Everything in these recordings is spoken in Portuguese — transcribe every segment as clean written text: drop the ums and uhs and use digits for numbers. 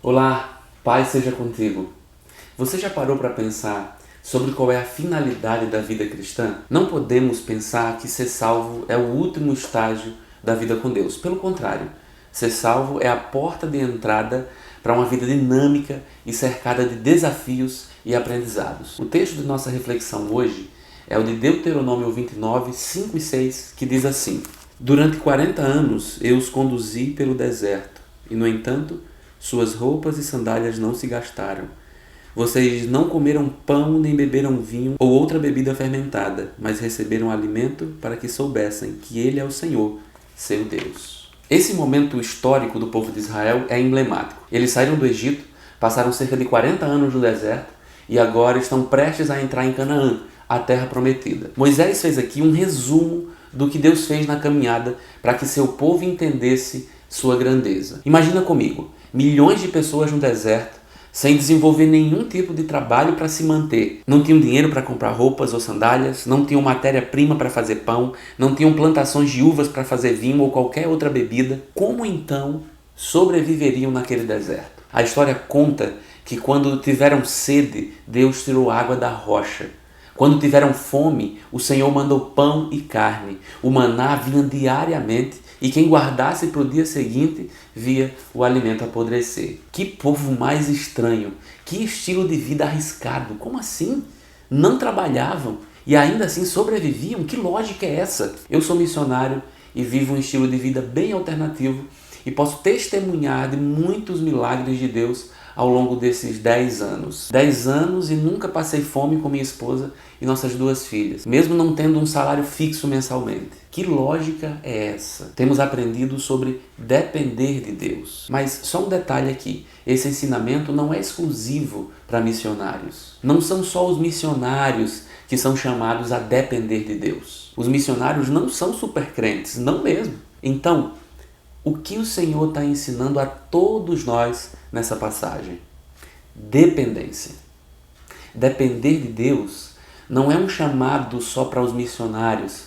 Olá, paz seja contigo. Você já parou para pensar sobre qual é a finalidade da vida cristã? Não podemos pensar que ser salvo é o último estágio da vida com Deus. Pelo contrário, ser salvo é a porta de entrada para uma vida dinâmica e cercada de desafios e aprendizados. O texto de nossa reflexão hoje é o de Deuteronômio 29, 5 e 6, que diz assim: Durante 40 anos eu os conduzi pelo deserto, e no entanto suas roupas e sandálias não se gastaram. Vocês não comeram pão nem beberam vinho ou outra bebida fermentada, mas receberam alimento para que soubessem que Ele é o Senhor, seu Deus. Esse momento histórico do povo de Israel é emblemático. Eles saíram do Egito, passaram cerca de 40 anos no deserto e agora estão prestes a entrar em Canaã, a terra prometida. Moisés fez aqui um resumo do que Deus fez na caminhada para que seu povo entendesse sua grandeza. Imagina comigo, milhões de pessoas no deserto, sem desenvolver nenhum tipo de trabalho para se manter. Não tinham dinheiro para comprar roupas ou sandálias, não tinham matéria-prima para fazer pão, não tinham plantações de uvas para fazer vinho ou qualquer outra bebida. Como então sobreviveriam naquele deserto? A história conta que quando tiveram sede, Deus tirou água da rocha. Quando tiveram fome, o Senhor mandou pão e carne. O maná vinha diariamente e quem guardasse para o dia seguinte via o alimento apodrecer. Que povo mais estranho! Que estilo de vida arriscado! Como assim? Não trabalhavam e ainda assim sobreviviam? Que lógica é essa? Eu sou missionário e vivo um estilo de vida bem alternativo e posso testemunhar de muitos milagres de Deus ao longo desses 10 anos. 10 anos e nunca passei fome com minha esposa e nossas 2 filhas, mesmo não tendo um salário fixo mensalmente. Que lógica é essa? Temos aprendido sobre depender de Deus. Mas só um detalhe aqui, esse ensinamento não é exclusivo para missionários. Não são só os missionários que são chamados a depender de Deus. Os missionários não são supercrentes, não mesmo. Então, o que o Senhor está ensinando a todos nós nessa passagem? Dependência. Depender de Deus não é um chamado só para os missionários,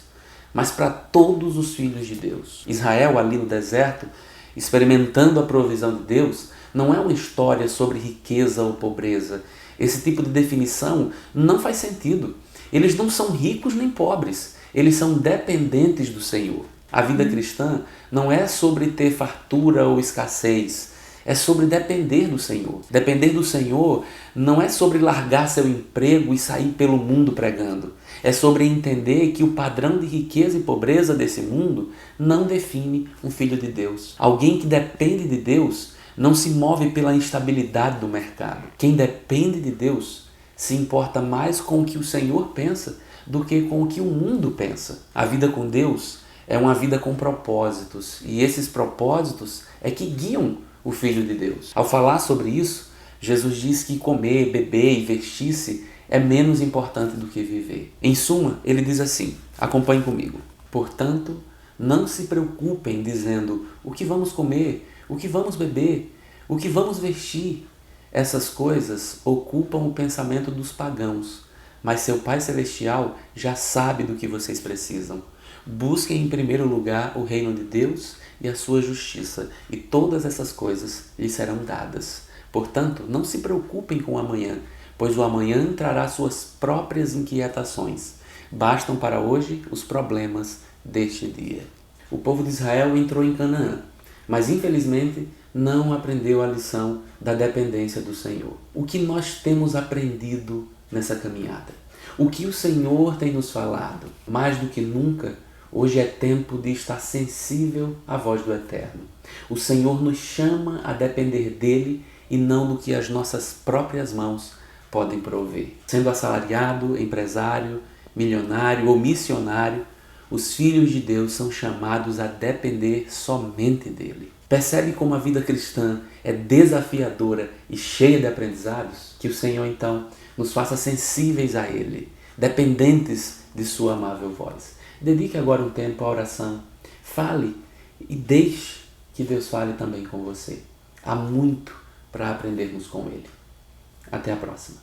mas para todos os filhos de Deus. Israel, ali no deserto, experimentando a provisão de Deus, não é uma história sobre riqueza ou pobreza. Esse tipo de definição não faz sentido. Eles não são ricos nem pobres, eles são dependentes do Senhor. A vida cristã não é sobre ter fartura ou escassez, é sobre depender do Senhor. Depender do Senhor não é sobre largar seu emprego e sair pelo mundo pregando. É sobre entender que o padrão de riqueza e pobreza desse mundo não define um filho de Deus. Alguém que depende de Deus não se move pela instabilidade do mercado. Quem depende de Deus se importa mais com o que o Senhor pensa do que com o que o mundo pensa. A vida com Deus é uma vida com propósitos, e esses propósitos é que guiam o Filho de Deus. Ao falar sobre isso, Jesus diz que comer, beber e vestir-se é menos importante do que viver. Em suma, ele diz assim, acompanhe comigo: portanto, não se preocupem dizendo o que vamos comer, o que vamos beber, o que vamos vestir. Essas coisas ocupam o pensamento dos pagãos, mas seu Pai Celestial já sabe do que vocês precisam. Busquem em primeiro lugar o reino de Deus e a sua justiça, e todas essas coisas lhes serão dadas. Portanto, não se preocupem com o amanhã, pois o amanhã trará suas próprias inquietações. Bastam para hoje os problemas deste dia. O povo de Israel entrou em Canaã, mas infelizmente não aprendeu a lição da dependência do Senhor. O que nós temos aprendido nessa caminhada? O que o Senhor tem nos falado? Mais do que nunca, hoje é tempo de estar sensível à voz do Eterno. O Senhor nos chama a depender dele e não do que as nossas próprias mãos podem prover. Sendo assalariado, empresário, milionário ou missionário, os filhos de Deus são chamados a depender somente dele. Percebe como a vida cristã é desafiadora e cheia de aprendizados? Que o Senhor, então, nos faça sensíveis a ele, dependentes de sua amável voz. Dedique agora um tempo à oração. Fale e deixe que Deus fale também com você. Há muito para aprendermos com Ele. Até a próxima.